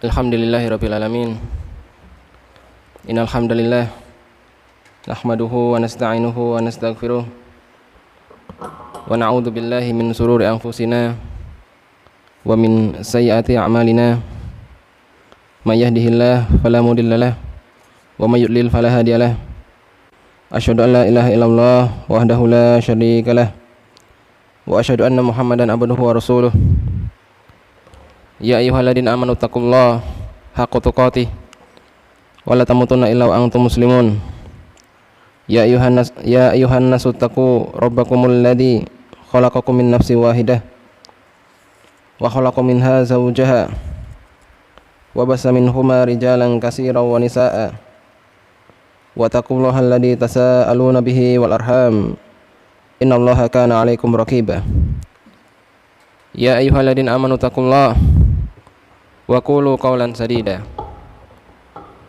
Alhamdulillahirabbil alamin. Innal hamdalillah nahmaduhu wa nasta'inuhu wa nastaghfiruh wa na'udzu billahi min shururi anfusina wa min sayyiati a'malina. May yahdihillahu fala mudhillalah wa may yudlil fala hadiyalah. Asyhadu an la ilaha illallah wahdahu la syarikalah wa asyhadu anna Muhammadan abduhu wa rasuluh. Ya ayyuhalladzina amanu taqullaha haqqa tuqatih wa la tamutunna illa wa antum muslimun. Ya ayyuhan nasu taqu rabbakumul ladzi khalaqakum min nafsin wahidah wa khalaqa minha zawjaha wa bassa minhuma rijalan katsiran wa nisaa'a wa taqullaha alladzi tasaaluna bihi wal arham innallaha kana 'alaikum raqiba. Ya ayyuhalladzina amanu taqullaha wa qulu qawlan sadida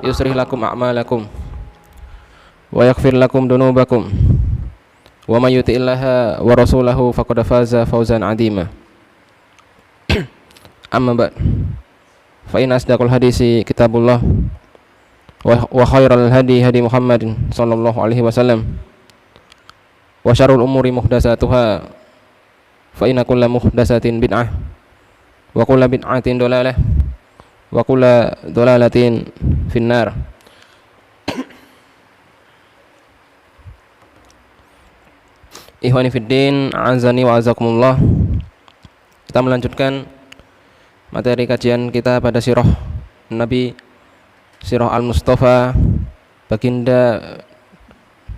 yuslih lakum a'malakum wa yaghfir lakum dunubakum wa may yuti'illaha wa rasulahu faqad faza fawzan 'azima. Amma ba'd, fa inna asdaqal hadisi kitabullah wa khairal hadi hadi Muhammadin sallallahu alaihi wasallam wa syarrul umuri muhdatsatuha fa inna kulla muhdatsatin bid'ah wa kulla bid'atin dhalalah wa kulla dhalalatin finnar. Ikhwani fiddin, azani wa azakumullah. Kita melanjutkan materi kajian kita pada sirah Nabi, sirah Al-Mustafa, baginda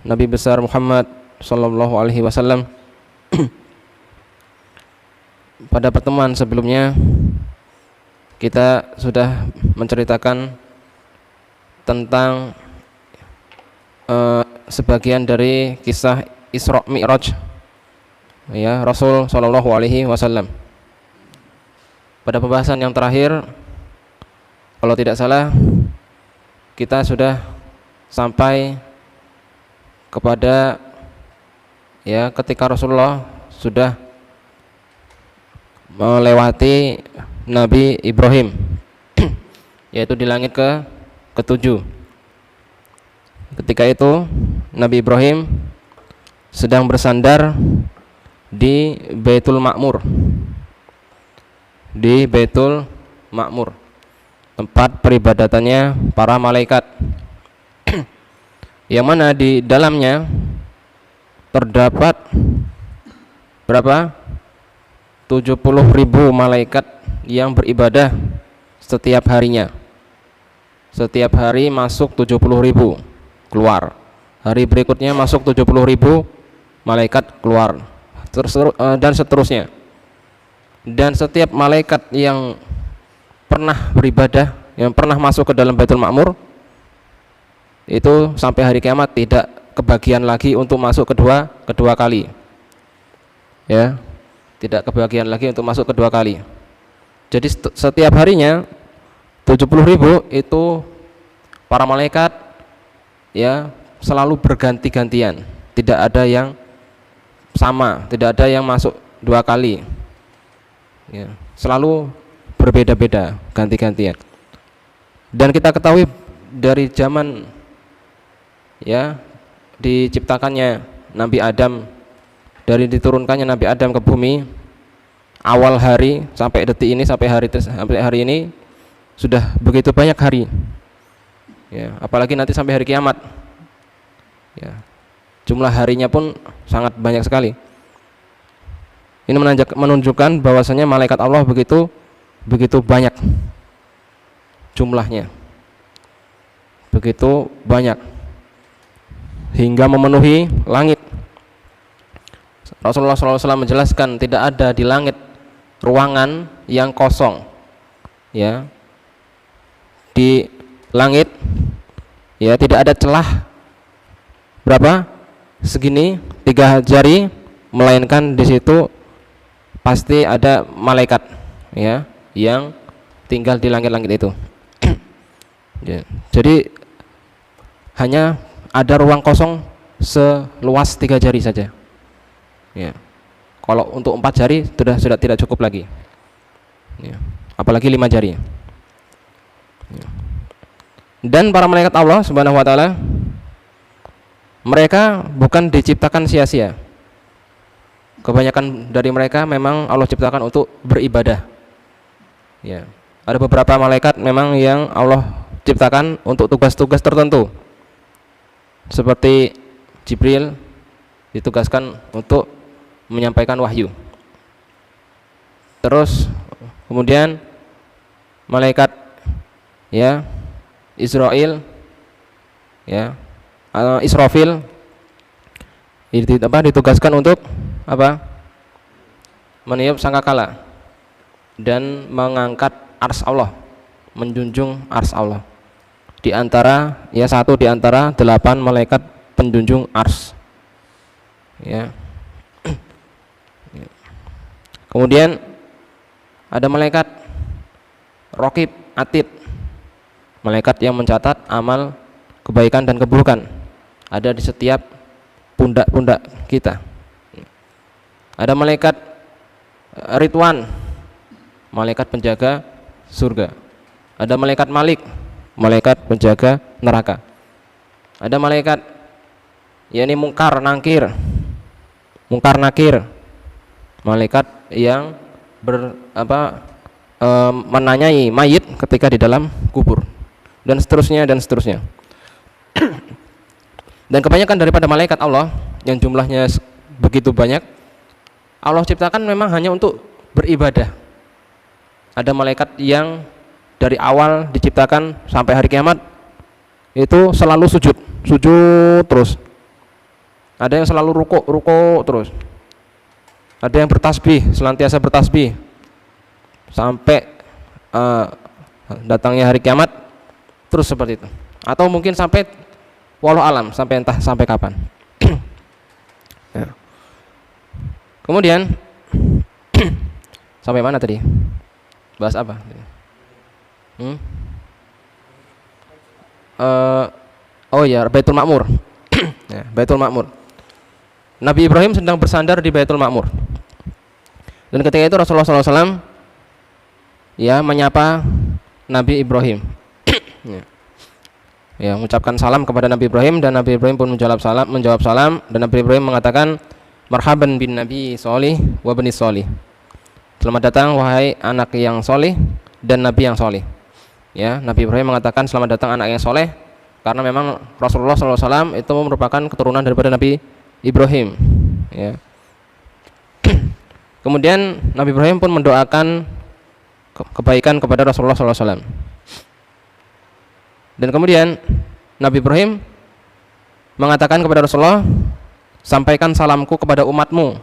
Nabi besar Muhammad sallallahu alaihi wasallam. Pada pertemuan sebelumnya kita sudah menceritakan tentang sebagian dari kisah Isra Mi'raj ya Rasul sallallahu alaihi wasallam. Pada pembahasan yang terakhir, kalau tidak salah, kita sudah sampai kepada ya ketika Rasulullah sudah melewati Nabi Ibrahim yaitu di langit ketujuh. Ketika itu Nabi Ibrahim sedang bersandar di Baitul Ma'mur, di Baitul Ma'mur, tempat peribadatannya para malaikat, yang mana di dalamnya terdapat berapa? 70.000 malaikat yang beribadah setiap harinya. Setiap hari masuk 70.000, keluar. Hari berikutnya masuk 70.000 malaikat, keluar. Dan seterusnya. Dan setiap malaikat yang pernah beribadah, yang pernah masuk ke dalam Baitul Ma'mur, itu sampai hari kiamat tidak kebagian lagi untuk masuk kedua kali. Ya, tidak kebagian lagi untuk masuk kedua kali. Jadi setiap harinya 70.000 itu para malaikat ya selalu berganti-gantian, tidak ada yang sama, tidak ada yang masuk dua kali ya, selalu berbeda-beda, ganti-gantian. Dan kita ketahui dari zaman ya diciptakannya Nabi Adam, dari diturunkannya Nabi Adam ke bumi, awal hari sampai detik ini, sampai hari ini sudah begitu banyak hari ya, apalagi nanti sampai hari kiamat ya, jumlah harinya pun sangat banyak sekali. Ini menunjukkan bahwasanya malaikat Allah begitu banyak jumlahnya, begitu banyak hingga memenuhi langit. Rasulullah SAW menjelaskan tidak ada di langit ruangan yang kosong ya, di langit ya tidak ada celah berapa segini 3 jari, melainkan di situ pasti ada malaikat ya yang tinggal di langit-langit itu. Ya, jadi hanya ada ruang kosong seluas 3 jari saja. Ya. Kalau untuk 4 jari sudah tidak cukup lagi. Ya. apalagi 5 jari. Dan para malaikat Allah Subhanahu wa taala, mereka bukan diciptakan sia-sia. Kebanyakan dari mereka memang Allah ciptakan untuk beribadah. Ya. Ada beberapa malaikat memang yang Allah ciptakan untuk tugas-tugas tertentu. Seperti Jibril ditugaskan untuk menyampaikan wahyu. Terus kemudian malaikat ya Israfil ya Israfil ditugaskan untuk apa? Meniup sangkakala dan mengangkat ars Allah, menjunjung ars Allah. Di antara satu di antara 8 malaikat penjunjung ars. Ya. Kemudian ada malaikat Raqib Atid, malaikat yang mencatat amal kebaikan dan keburukan, ada di setiap pundak-pundak kita. Ada malaikat Ridwan, malaikat penjaga surga. Ada malaikat Malik, malaikat penjaga neraka. Ada malaikat Mungkar Nakir, malaikat yang menanyai mayit ketika di dalam kubur, dan seterusnya. Dan kebanyakan daripada malaikat Allah yang jumlahnya begitu banyak, Allah ciptakan memang hanya untuk beribadah. Ada malaikat yang dari awal diciptakan sampai hari kiamat itu selalu sujud terus. Ada yang selalu ruko terus. Ada yang senantiasa bertasbih sampai datangnya hari kiamat, terus seperti itu. Atau mungkin sampai walau alam, sampai entah sampai kapan. Ya. Kemudian sampai mana tadi? Bahas apa? Baitul Ma'mur. Ya, Baitul Ma'mur. Nabi Ibrahim sedang bersandar di Baitul Ma'mur. Dan ketika itu Rasulullah SAW menyapa Nabi Ibrahim. Mengucapkan salam kepada Nabi Ibrahim, dan Nabi Ibrahim pun menjawab salam, dan Nabi Ibrahim mengatakan, marhaban bin Nabi Sholih wa bani Sholih. Selamat datang wahai anak yang soleh dan Nabi yang soleh. Ya, Nabi Ibrahim mengatakan selamat datang anak yang soleh, karena memang Rasulullah SAW itu merupakan keturunan daripada Nabi Ibrahim. Ya. Kemudian Nabi Ibrahim pun mendoakan kebaikan kepada Rasulullah SAW. Dan kemudian Nabi Ibrahim mengatakan kepada Rasulullah, sampaikan salamku kepada umatmu,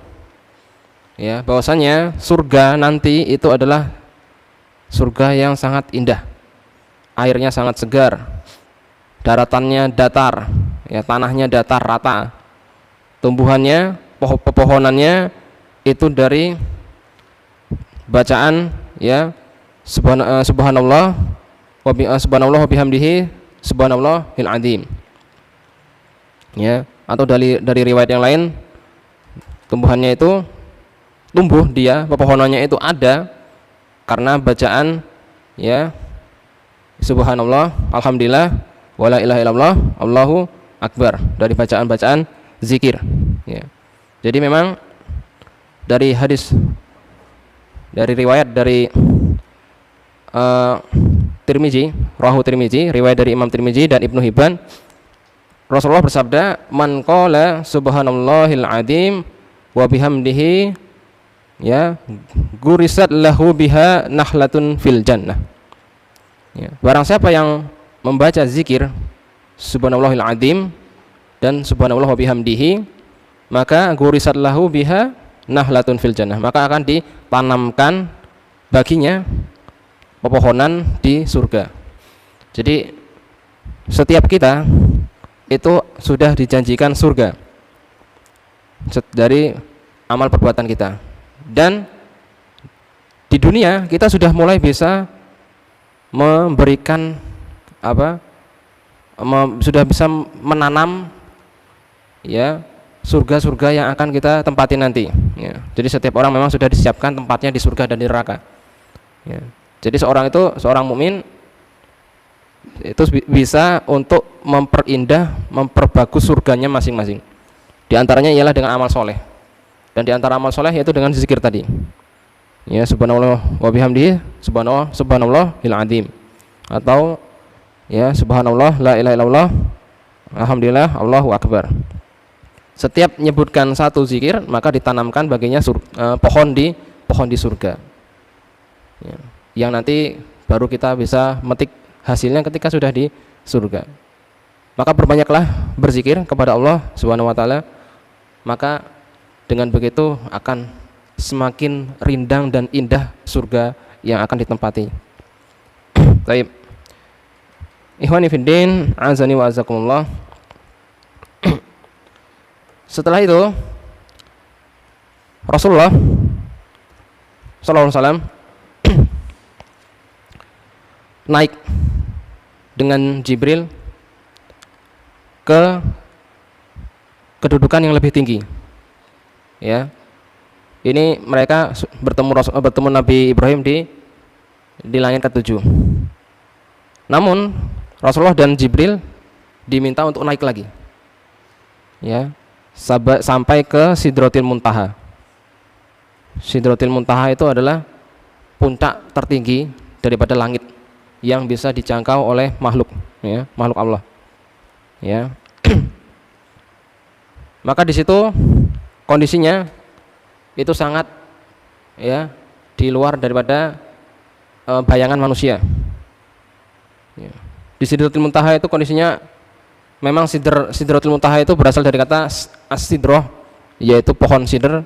ya, bahwasanya surga nanti itu adalah surga yang sangat indah, airnya sangat segar, daratannya datar, ya, tanahnya datar rata, tumbuhannya, pepohonannya itu dari bacaan subhanallah wa bihamdihi subhanallahil azim. Ya, atau dari riwayat yang lain, tumbuhannya itu pepohonannya itu ada karena bacaan subhanallah, alhamdulillah, wala ilaha illallah, Allahu akbar, dari bacaan-bacaan zikir. Ya. Jadi memang dari riwayat dari Rawahu Tirmizi, riwayat dari Imam Tirmizi dan Ibnu Hibban, Rasulullah bersabda, man qala subhanallahil azim wa bihamdihi gurisat lahu biha nahlatun fil jannah. Ya, barang siapa yang membaca zikir subhanallahil azim dan subhanallah wa bihamdihi, maka gurisat lahu biha nahlatun fil jannah, maka akan ditanamkan baginya pepohonan di surga. Jadi setiap kita itu sudah dijanjikan surga dari amal perbuatan kita, dan di dunia kita sudah mulai bisa memberikan sudah bisa menanam surga-surga yang akan kita tempati nanti. Ya. Jadi setiap orang memang sudah disiapkan tempatnya di surga dan di neraka. Ya. Jadi seorang mukmin itu bisa untuk memperindah, memperbagus surganya masing-masing. Di antaranya ialah dengan amal soleh. Dan di antara amal soleh yaitu dengan zikir tadi. Ya, subhanallah wa bihamdihi, subhanallahil azim. Atau ya, subhanallah la ilaha illallah, alhamdulillah, Allahu akbar. Setiap menyebutkan satu zikir, maka ditanamkan baginya pohon di surga. Ya, yang nanti baru kita bisa metik hasilnya ketika sudah di surga. Maka perbanyaklah berzikir kepada Allah Subhanahu wa taala, maka dengan begitu akan semakin rindang dan indah surga yang akan ditempati. Baik. Ikhwani fiddin, azani wa azakumullah. Setelah itu Rasulullah sallallahu alaihi wasallam naik dengan Jibril ke kedudukan yang lebih tinggi. Ya. Ini mereka bertemu Nabi Ibrahim di langit ke-7. Namun Rasulullah dan Jibril diminta untuk naik lagi. Ya. Sampai ke Sidratil Muntaha. Sidratil Muntaha itu adalah puncak tertinggi daripada langit yang bisa dijangkau oleh makhluk, ya, makhluk Allah. Ya. Maka di situ kondisinya itu sangat, ya, di luar daripada bayangan manusia. Ya. Di Sidratul Muntaha itu kondisinya memang Sidratul Muntaha itu berasal dari kata as-sidroh, yaitu pohon sidr,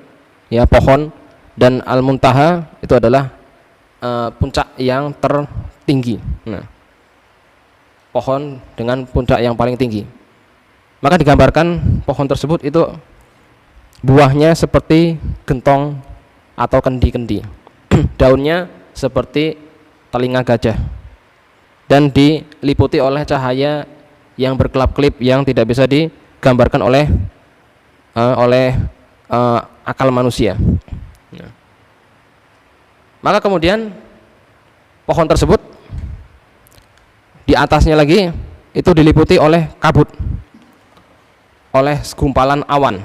ya, pohon, dan al-muntaha itu adalah puncak yang tertinggi. Nah, pohon dengan puncak yang paling tinggi. Maka digambarkan pohon tersebut itu buahnya seperti gentong atau kendi-kendi. Daunnya seperti telinga gajah. Dan diliputi oleh cahaya yang berkelap-kelip yang tidak bisa digambarkan oleh akal manusia. Nah. Maka kemudian pohon tersebut di atasnya lagi itu diliputi oleh kabut, oleh segumpalan awan,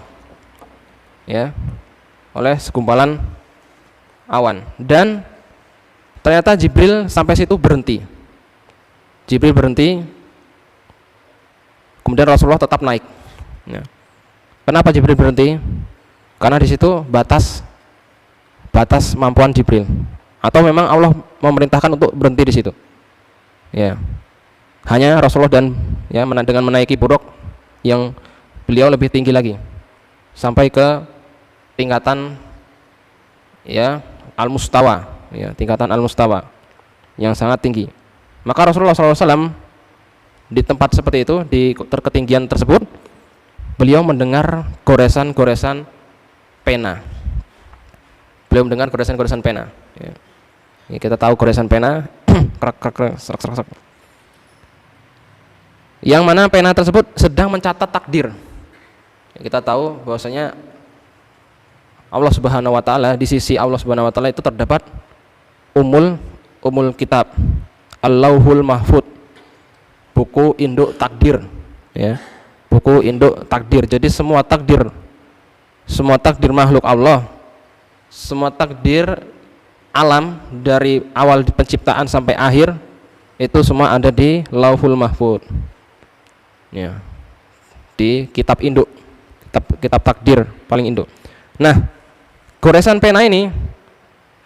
ya, oleh segumpalan awan. Dan ternyata Jibril sampai situ berhenti. Jibril berhenti, kemudian Rasulullah tetap naik. Ya. Kenapa Jibril berhenti? Karena di situ batas kemampuan Jibril, atau memang Allah memerintahkan untuk berhenti di situ. Ya, hanya Rasulullah dan, ya, dengan menaiki buruk yang beliau lebih tinggi lagi, sampai ke tingkatan, ya, al-mustawa, ya, tingkatan al-mustawa yang sangat tinggi. Maka Rasulullah SAW di tempat seperti itu, di ketinggian tersebut, beliau mendengar goresan-goresan pena. Beliau mendengar goresan-goresan pena. Ya. Ya, kita tahu goresan pena, serak. Yang mana pena tersebut sedang mencatat takdir. Ya, kita tahu bahwasanya Allah Subhanahu wa taala, di sisi Allah Subhanahu wa taala itu terdapat umul kitab, Al-Lauhul Mahfud, buku induk takdir, ya. Buku induk takdir. Jadi semua takdir makhluk Allah, semua takdir alam dari awal penciptaan sampai akhir itu semua ada di Lauhul Mahfud. Ya. Di kitab induk, kitab takdir paling induk. Nah, goresan pena ini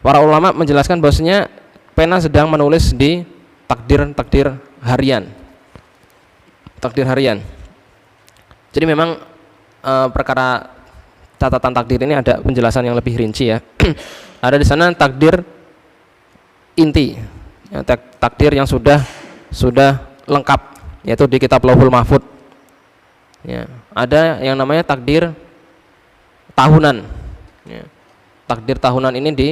para ulama menjelaskan bahwasanya pena sedang menulis di takdir harian. Takdir harian. Jadi memang perkara catatan takdir ini ada penjelasan yang lebih rinci, ya. Ada di sana takdir inti, ya, takdir yang sudah lengkap, yaitu di kitab Lauhul Mahfud. Ya, ada yang namanya takdir tahunan. Ya. Takdir tahunan ini di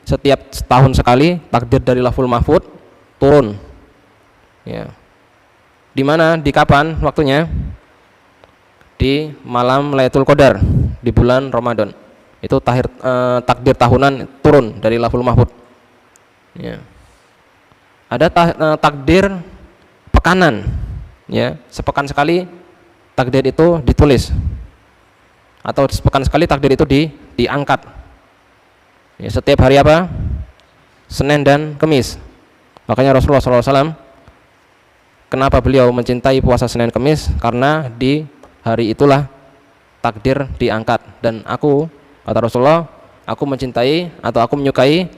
setiap setahun sekali takdir dari Lauhul Mahfud turun. Ya. Di mana, di kapan waktunya? Di malam Lailatul Qadar di bulan Ramadan. Itu takdir tahunan turun dari Lauhul Mahfud. Ya. Ada takdir pekanan, ya, sepekan sekali takdir itu ditulis, atau sepekan sekali takdir itu diangkat. Ya, setiap hari apa? Senin dan Kamis. Makanya Rasulullah SAW, kenapa beliau mencintai puasa Senin Kamis? Karena di hari itulah takdir diangkat. Dan aku, kata Rasulullah, aku mencintai atau aku menyukai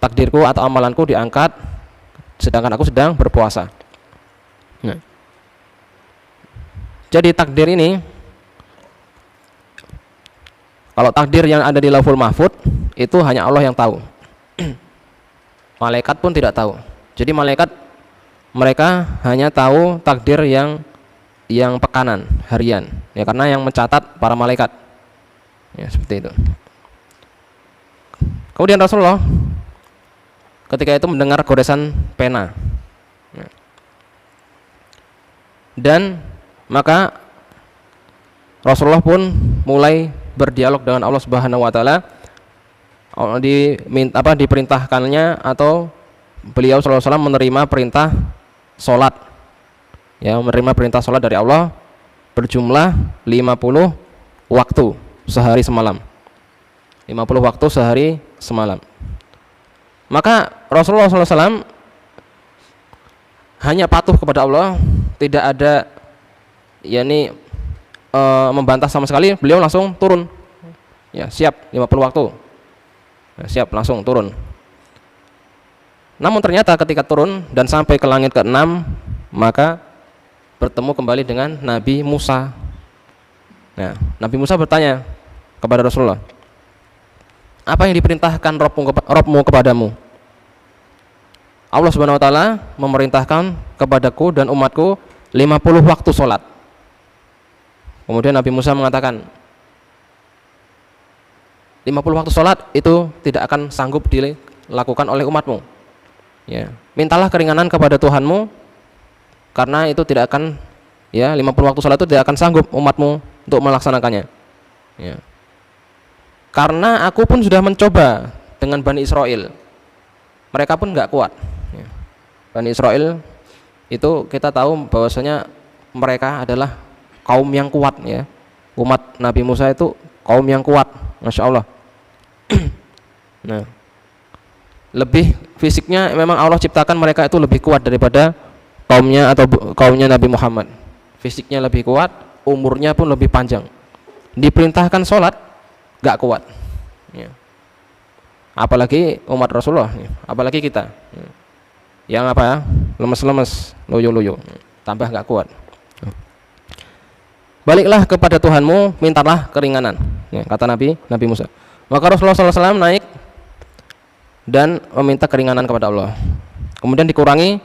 takdirku atau amalanku diangkat sedangkan aku sedang berpuasa. Nah, jadi takdir ini, kalau takdir yang ada di Lauhul Mahfud itu hanya Allah yang tahu. Malaikat pun tidak tahu. Jadi malaikat mereka hanya tahu takdir yang pekanan, harian. Ya, karena yang mencatat para malaikat. Ya, seperti itu. Kemudian Rasulullah ketika itu mendengar goresan pena. Dan maka Rasulullah pun mulai berdialog dengan Allah Subhanahu wa taala. Diperintahkannya atau beliau sallallahu alaihi wasallam menerima perintah salat. Ya, menerima perintah salat dari Allah berjumlah 50 waktu sehari semalam. 50 waktu sehari semalam. Maka Rasulullah sallallahu alaihi wasallam hanya patuh kepada Allah, tidak ada membantah sama sekali. Beliau langsung turun. Ya, siap 50 waktu. Ya, siap langsung turun. Namun ternyata ketika turun dan sampai ke langit ke-6, maka bertemu kembali dengan Nabi Musa. Nah, Nabi Musa bertanya kepada Rasulullah, apa yang diperintahkan Rabbmu kepadamu? Allah Subhanahu wa taala memerintahkan kepadaku dan umatku 50 waktu sholat. Kemudian Nabi Musa mengatakan, 50 waktu sholat itu tidak akan sanggup dilakukan oleh umatmu. Ya, mintalah keringanan kepada Tuhanmu, karena itu tidak akan, 50 waktu sholat itu tidak akan sanggup umatmu untuk melaksanakannya. Ya. Karena aku pun sudah mencoba dengan Bani Israel, mereka pun nggak kuat. Ya. Bani Israel itu kita tahu bahwasanya mereka adalah kaum yang kuat, ya. Umat Nabi Musa itu kaum yang kuat, masya Allah. Nah, lebih fisiknya memang Allah ciptakan mereka itu lebih kuat daripada kaumnya Nabi Muhammad. Fisiknya lebih kuat, umurnya pun lebih panjang. Diperintahkan sholat gak kuat. Ya. Apalagi umat Rasulullah, apalagi kita, yang lemes-lemes, loyo-loyo, tambah gak kuat. Baliklah kepada Tuhanmu, mintalah keringanan, ya, kata Nabi Musa. Maka Rasulullah SAW naik dan meminta keringanan kepada Allah. Kemudian dikurangi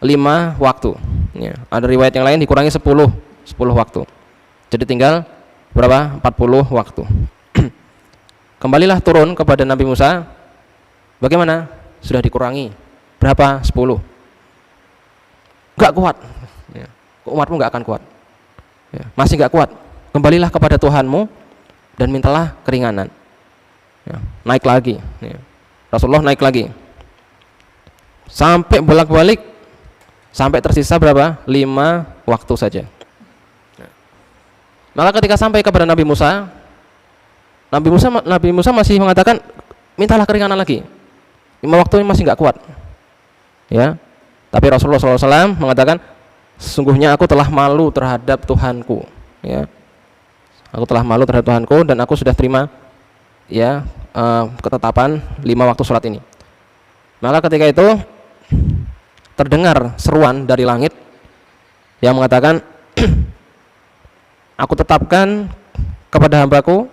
5 waktu. Ya, ada riwayat yang lain dikurangi 10 waktu. Jadi tinggal berapa? 40 waktu. Kembalilah turun kepada Nabi Musa. Bagaimana? Sudah dikurangi berapa? 10. Gak kuat. Ya, umatmu gak akan kuat. Ya, masih gak kuat. Kembalilah kepada Tuhanmu dan mintalah keringanan. Ya, naik lagi. Ya. Rasulullah naik lagi. Sampai bolak-balik, sampai tersisa berapa? 5 waktu saja. Ya. Maka ketika sampai kepada Nabi Musa masih mengatakan, mintalah keringanan lagi. 5 waktu ini masih nggak kuat. Ya. Tapi Rasulullah SAW mengatakan, sesungguhnya aku telah malu terhadap Tuhanku. Ya. Aku telah malu terhadap Tuhanku dan aku sudah terima, ya, ketetapan 5 waktu sholat ini. Maka ketika itu terdengar seruan dari langit yang mengatakan, aku tetapkan kepada hambaku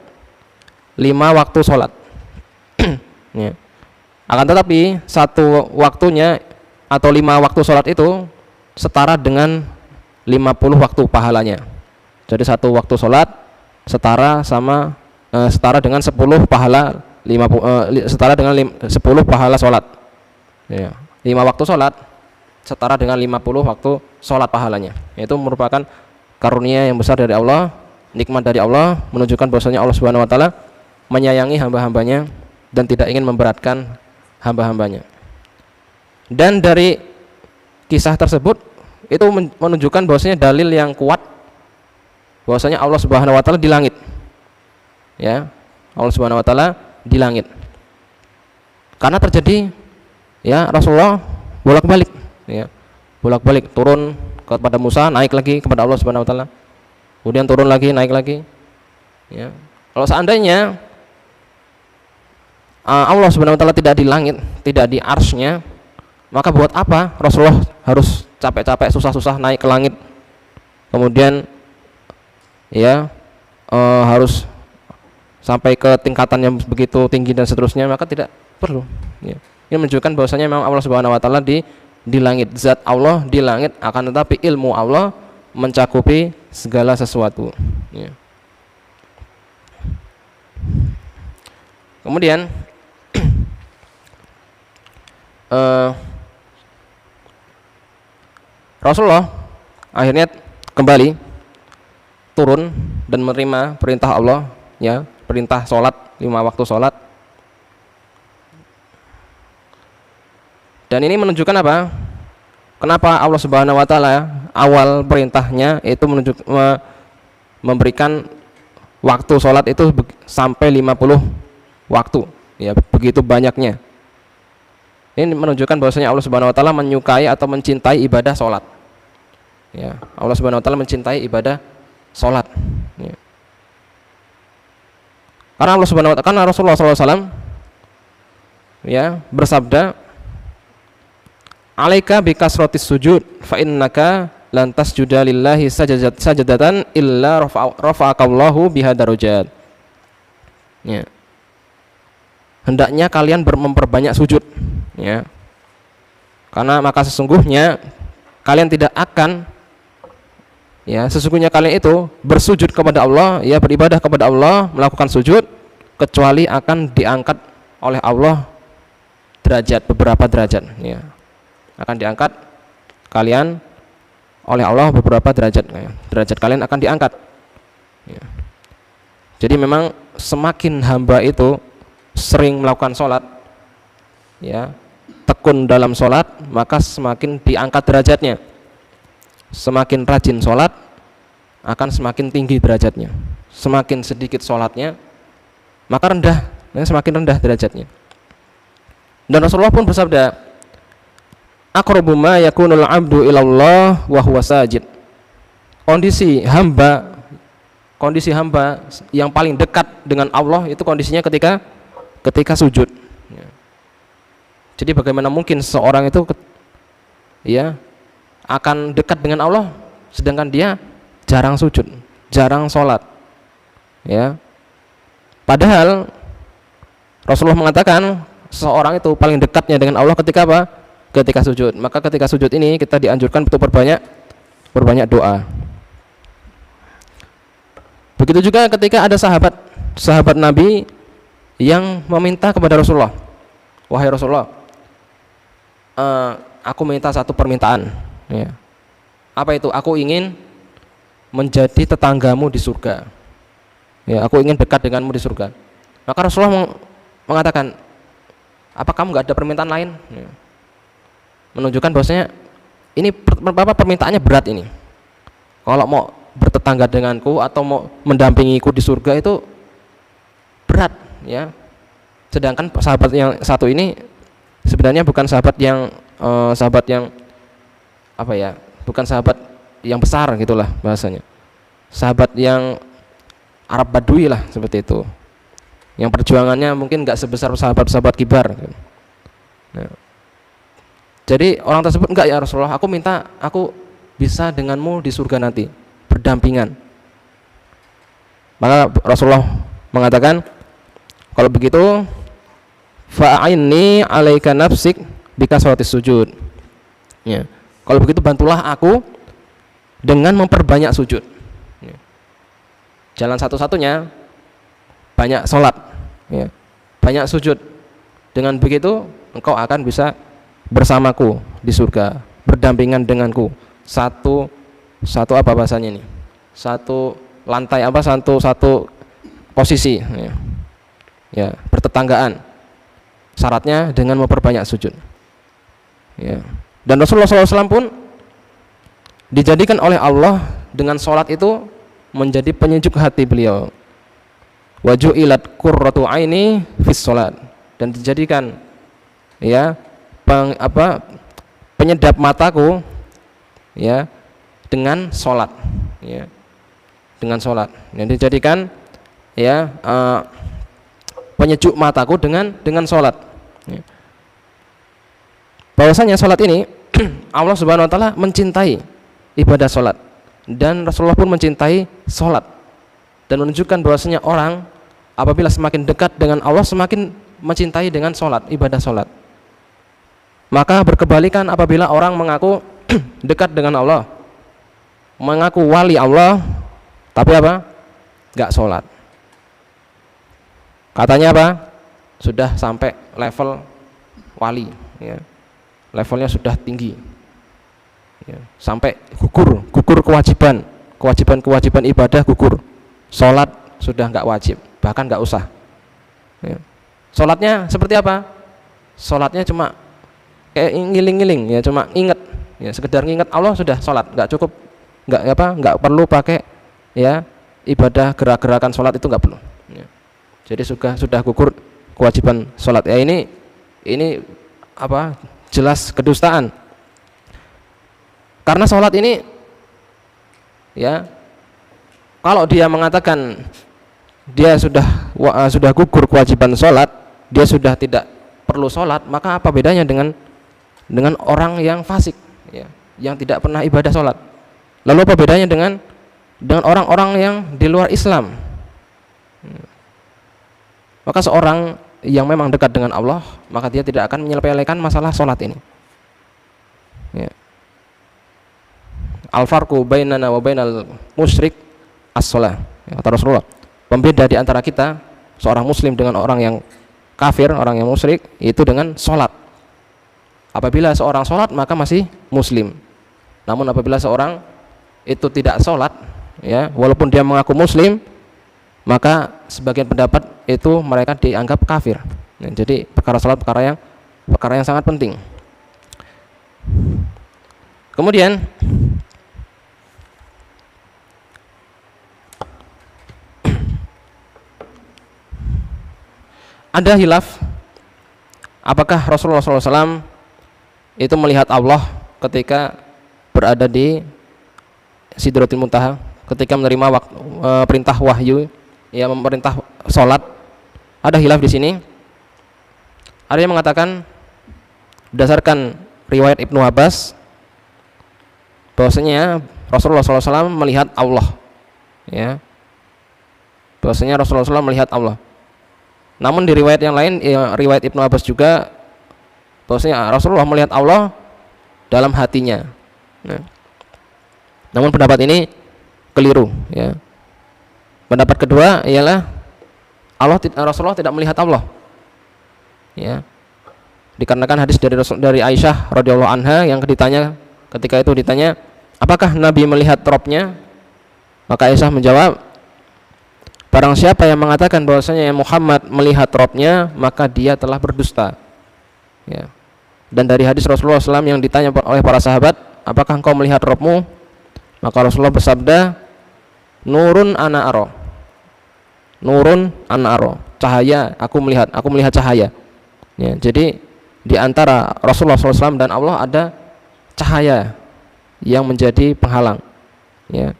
5 waktu sholat. Ya. Akan tetapi satu waktunya atau 5 waktu sholat itu setara dengan 50 waktu pahalanya. Jadi satu waktu sholat setara dengan 10 pahala, setara dengan 10 pahala sholat. Ya. 5 waktu sholat setara dengan 50 waktu sholat pahalanya. Itu merupakan karunia yang besar dari Allah, nikmat dari Allah, menunjukkan bahwasanya Allah Subhanahu wa taala menyayangi hamba-hambanya dan tidak ingin memberatkan hamba-hambanya. Dan dari kisah tersebut itu menunjukkan bahwasanya dalil yang kuat bahwasanya Allah Subhanahu wa taala di langit. Ya, Allah Subhanahu wa taala di langit. Karena terjadi ya Rasulullah bolak-balik ya. Bolak-balik turun kepada Musa, naik lagi kepada Allah Subhanahu wa taala. Kemudian turun lagi, naik lagi. Ya. Kalau seandainya Allah Subhanahu wa taala tidak di langit, tidak di arsy-Nya, maka buat apa Rasulullah harus capek-capek susah-susah naik ke langit, kemudian ya harus sampai ke tingkatan yang begitu tinggi dan seterusnya, maka tidak perlu ya. Ini menunjukkan bahwasanya memang Allah Subhanahu wa taala di langit, zat Allah di langit, akan tetapi ilmu Allah mencakupi segala sesuatu ya. Kemudian Rasulullah akhirnya kembali turun dan menerima perintah Allah ya, perintah sholat, 5 waktu sholat. Dan ini menunjukkan apa? Kenapa Allah Subhanahu wa taala awal perintahnya itu memberikan waktu sholat itu sampai 50 waktu ya, begitu banyaknya. Ini menunjukkan bahwasanya Allah Subhanahu wa taala menyukai atau mencintai ibadah sholat. Ya, Allah Subhanahu wa taala mencintai ibadah sholat. Ya. Karena Allah Subhanahu wa taala, karena Rasulullah SAW ya bersabda, "Alaika bikasratis sujud, fa innaka lan tasjuda lillahi sajadatan illa rafa'akallahu biha darajat." Ya. Hendaknya kalian memperbanyak sujud ya. Karena maka sesungguhnya kalian tidak akan ya, sesungguhnya kalian itu bersujud kepada Allah ya, beribadah kepada Allah, melakukan sujud, kecuali akan diangkat oleh Allah derajat, beberapa derajat ya. Akan diangkat kalian oleh Allah beberapa derajat ya. Derajat kalian akan diangkat ya. Jadi memang semakin hamba itu sering melakukan sholat ya, tekun dalam sholat, maka semakin diangkat derajatnya. Semakin rajin sholat akan semakin tinggi derajatnya. Semakin sedikit sholatnya maka rendah ya, semakin rendah derajatnya. Dan Rasulullah pun bersabda, aqrabu ma yakunul 'abdu ilallah wa huwa sajid. Kondisi hamba yang paling dekat dengan Allah itu kondisinya ketika sujud ya. Jadi bagaimana mungkin seseorang itu ya akan dekat dengan Allah sedangkan dia jarang sujud, jarang sholat ya. Padahal Rasulullah mengatakan seseorang itu paling dekatnya dengan Allah ketika apa? Ketika sujud. Maka ketika sujud ini kita dianjurkan untuk berbanyak doa. Begitu juga ketika ada sahabat Nabi yang meminta kepada Rasulullah, wahai Rasulullah, aku minta satu permintaan ya. Apa itu? Aku ingin menjadi tetanggamu di surga ya, aku ingin dekat denganmu di surga. Maka Rasulullah mengatakan, apa kamu nggak ada permintaan lain ya. Menunjukkan bahwasanya ini permintaannya berat ini. Kalau mau bertetangga denganku atau mau mendampingiku di surga itu berat ya. Sedangkan sahabat yang satu ini sebenarnya bukan sahabat yang apa ya, bukan sahabat yang besar gitulah bahasanya. Sahabat yang Arab Badui lah seperti itu. Yang perjuangannya mungkin nggak sebesar sahabat-sahabat kibar. Nah, jadi orang tersebut, enggak ya Rasulullah, aku minta aku bisa denganmu di surga nanti, berdampingan. Maka Rasulullah mengatakan, kalau begitu fa'inni 'alaika nafsik bikasratis sujud ya. Kalau begitu bantulah aku dengan memperbanyak sujud ya. Jalan satu-satunya banyak sholat ya, banyak sujud. Dengan begitu engkau akan bisa bersamaku di surga, berdampingan denganku, satu apa bahasanya ini, satu lantai apa, satu posisi ya, bertetanggaan. Syaratnya dengan memperbanyak sujud. Ya. Dan Rasulullah SAW pun dijadikan oleh Allah dengan sholat itu menjadi penyejuk hati beliau. Wa ju'ilat qurratu aini fis sholat, dan dijadikan ya penyedap mataku ya dengan sholat, ya, dengan sholat. Yang dijadikan ya penyejuk mataku dengan sholat. Ya. Bahwasanya sholat ini Allah Subhanahu Wa Taala mencintai ibadah sholat, dan Rasulullah pun mencintai sholat, dan menunjukkan bahwasanya orang apabila semakin dekat dengan Allah semakin mencintai dengan sholat, ibadah sholat. Maka berkebalikan apabila orang mengaku dekat dengan Allah, mengaku wali Allah, tapi apa? Gak sholat. Katanya apa? Sudah sampai level wali, ya. Levelnya sudah tinggi, ya. Sampai gugur kewajiban ibadah gugur. Sholat sudah nggak wajib, bahkan nggak usah. Ya. Sholatnya seperti apa? Sholatnya cuma kayak ngiling-ngiling, ya, cuma inget, ya, sekedar nginget Allah sudah sholat, nggak cukup, nggak perlu pakai ya ibadah gerak-gerakan sholat itu nggak perlu. Ya. Jadi sudah gugur kewajiban sholat. Ya ini apa? Jelas kedustaan. Karena sholat ini ya kalau dia mengatakan dia sudah gugur kewajiban sholat, dia sudah tidak perlu sholat, maka apa bedanya dengan orang yang fasik, ya, yang tidak pernah ibadah sholat? Lalu apa bedanya dengan orang-orang yang di luar Islam? Maka seorang yang memang dekat dengan Allah, maka dia tidak akan menyepelekan masalah sholat ini. Ya. Al-farqu bainana wa bainal musyrik as-shalah. Ya, kata Rasulullah, pembeda di antara kita seorang muslim dengan orang yang kafir, orang yang musyrik, itu dengan sholat. Apabila seorang sholat maka masih muslim. Namun apabila seorang itu tidak sholat, ya, walaupun dia mengaku muslim, maka sebagian pendapat itu mereka dianggap kafir. Nah, jadi perkara sholat perkara yang sangat penting. Kemudian ada khilaf apakah Rasulullah SAW itu melihat Allah ketika berada di Sidratul Muntaha, ketika menerima perintah wahyu, ya, memerintah sholat. Ada khilaf di sini. Ada yang mengatakan berdasarkan riwayat Ibnu Abbas bahwasanya Rasulullah SAW melihat Allah, ya, bahwasanya Rasulullah SAW melihat Allah. Namun di riwayat yang lain, ya, riwayat Ibnu Abbas juga bahwasanya Rasulullah melihat Allah dalam hatinya. Nah, namun pendapat ini keliru, ya. Pendapat kedua ialah Rasulullah tidak melihat Allah, ya, dikarenakan hadis dari Aisyah radhiyallahu anha yang ketika itu ditanya apakah Nabi melihat Robnya, maka Aisyah menjawab, barang siapa yang mengatakan bahwasanya Muhammad melihat Robnya maka dia telah berdusta, ya. Dan dari hadis Rasulullah SAW yang ditanya oleh para sahabat, apakah engkau melihat Robmu, maka Rasulullah bersabda, nurun ana aro, nurun ana aro, cahaya, aku melihat cahaya, ya. Jadi di antara Rasulullah SAW dan Allah ada cahaya yang menjadi penghalang, ya.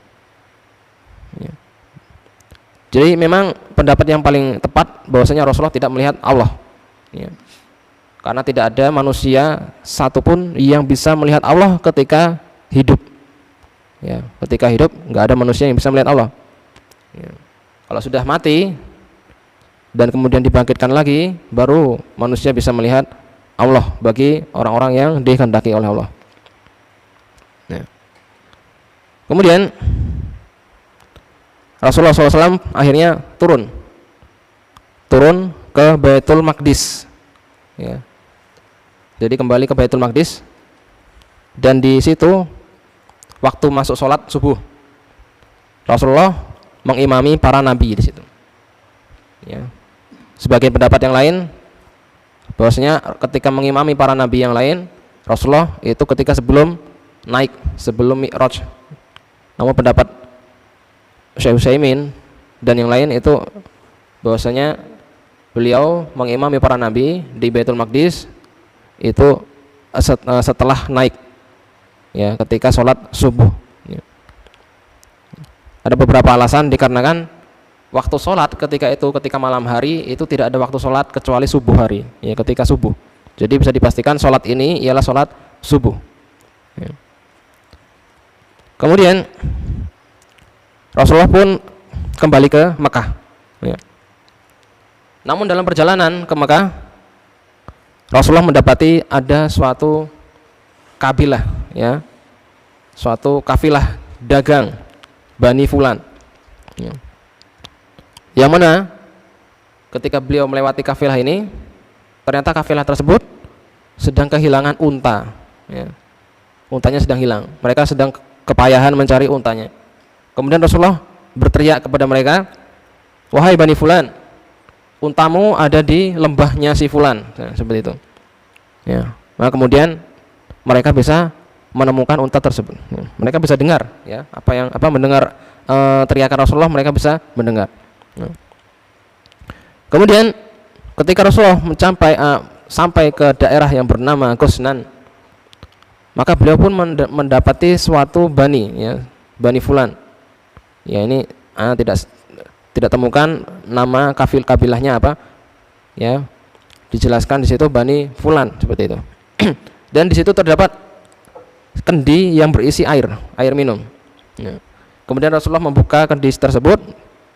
Ya. Jadi memang pendapat yang paling tepat bahwasanya Rasulullah tidak melihat Allah, ya. Karena tidak ada manusia satupun yang bisa melihat Allah ketika hidup, ya. Ketika hidup nggak ada manusia yang bisa melihat Allah, ya. Kalau sudah mati dan kemudian dibangkitkan lagi, baru manusia bisa melihat Allah bagi orang-orang yang dikehendaki oleh Allah, ya. Kemudian Rasulullah SAW akhirnya turun ke Baitul Maqdis, ya. Jadi kembali ke Baitul Maqdis, dan di situ waktu masuk sholat subuh Rasulullah mengimami para nabi di situ, ya. Sebagian pendapat yang lain bahwasanya ketika mengimami para nabi yang lain Rasulullah itu ketika sebelum naik, sebelum Mi'raj. Namun pendapat Syekh Utsaimin dan yang lain itu bahwasanya beliau mengimami para nabi di Baitul Maqdis itu setelah naik, ya, ketika sholat subuh. Ya. Ada beberapa alasan, dikarenakan waktu sholat ketika malam hari itu tidak ada waktu sholat kecuali subuh hari, ya, ketika subuh. Jadi bisa dipastikan sholat ini ialah sholat subuh. Ya. Kemudian Rasulullah pun kembali ke Mekah. Ya. Namun dalam perjalanan ke Mekah, Rasulullah mendapati ada suatu kabilah, ya, suatu kafilah dagang Bani Fulan. Ya. Yang mana ketika beliau melewati kafilah ini, ternyata kafilah tersebut sedang kehilangan unta. Ya. Untanya sedang hilang. Mereka sedang kepayahan mencari untanya. Kemudian Rasulullah berteriak kepada mereka, "Wahai Bani Fulan, untamu ada di lembahnya si Fulan." Nah, seperti itu. Ya. Maka kemudian mereka bisa menemukan unta tersebut. Ya. Mereka bisa dengar, ya, mendengar teriakan Rasulullah, mereka bisa mendengar. Ya. Kemudian ketika Rasulullah sampai ke daerah yang bernama Ghusnan, maka beliau pun mendapati suatu bani, ya, Bani Fulan. Ya, ini tidak temukan nama kabilahnya apa, ya, dijelaskan di situ Bani Fulan seperti itu. Dan di situ terdapat kendi yang berisi air minum. Ya. Kemudian Rasulullah membuka kendi tersebut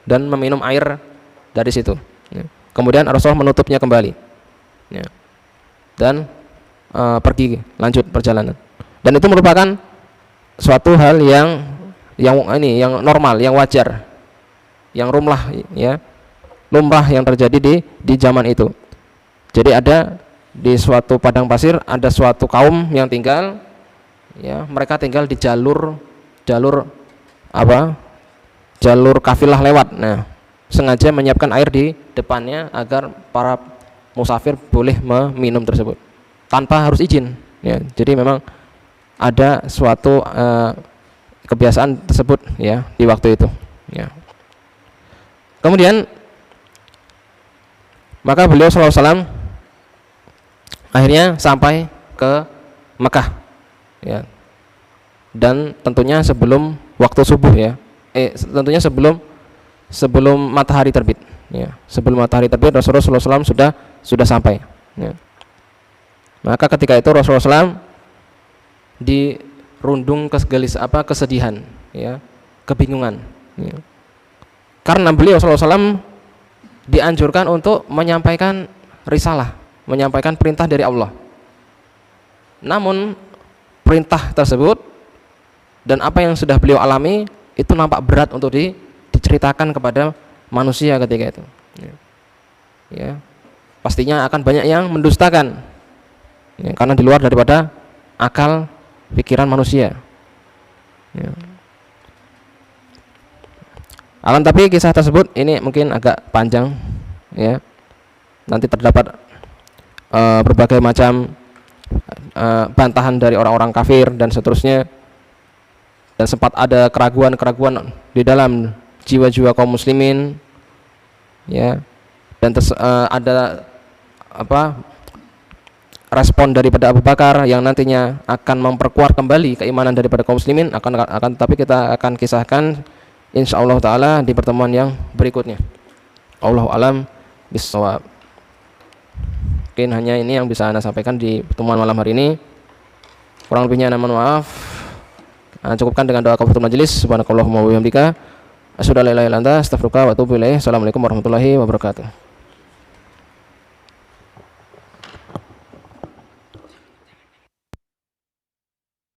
dan meminum air dari situ. Ya. Kemudian Rasulullah menutupnya kembali, ya, dan pergi lanjut perjalanan. Dan itu merupakan suatu hal yang normal, yang wajar, yang lumrah yang terjadi di zaman itu. Jadi ada di suatu padang pasir ada suatu kaum yang tinggal, ya, mereka tinggal di jalur kafilah lewat. Nah, sengaja menyiapkan air di depannya agar para musafir boleh meminum tersebut tanpa harus izin, ya. Jadi memang ada suatu kebiasaan tersebut, ya, di waktu itu, ya. Kemudian maka beliau sallallahu alaihi wasallam akhirnya sampai ke Mekah, ya, dan tentunya sebelum waktu subuh, ya, tentunya sebelum matahari terbit, ya. Sebelum matahari terbit Rasulullah SAW sudah sampai, ya. Maka ketika itu Rasulullah SAW dirundung kesedihan, ya, kebingungan, ya. Karena beliau SAW dianjurkan untuk menyampaikan risalah, menyampaikan perintah dari Allah. Namun perintah tersebut dan apa yang sudah beliau alami itu nampak berat untuk diceritakan kepada manusia ketika itu, ya. Ya, pastinya akan banyak yang mendustakan, ya, karena di luar daripada akal pikiran manusia, ya. Akan tapi kisah tersebut ini mungkin agak panjang, ya. Nanti terdapat berbagai macam bantahan dari orang-orang kafir dan seterusnya, dan sempat ada keraguan-keraguan di dalam jiwa-jiwa kaum muslimin, ya, dan ada respon daripada Abu Bakar yang nantinya akan memperkuat kembali keimanan daripada kaum muslimin, tapi kita akan kisahkan insyaallah taala di pertemuan yang berikutnya. Allahu a'lam bishawab. Mungkin hanya ini yang bisa Anda sampaikan di pertemuan malam hari ini. Kurang lebihnya mohon maaf. Cukupkan dengan doa kafaratul majelis. Subhanakallahumma wa bihamdika asyhadu an la ilaha illa anta astaghfiruka wa atubu ilaik. Assalamualaikum warahmatullahi wabarakatuh.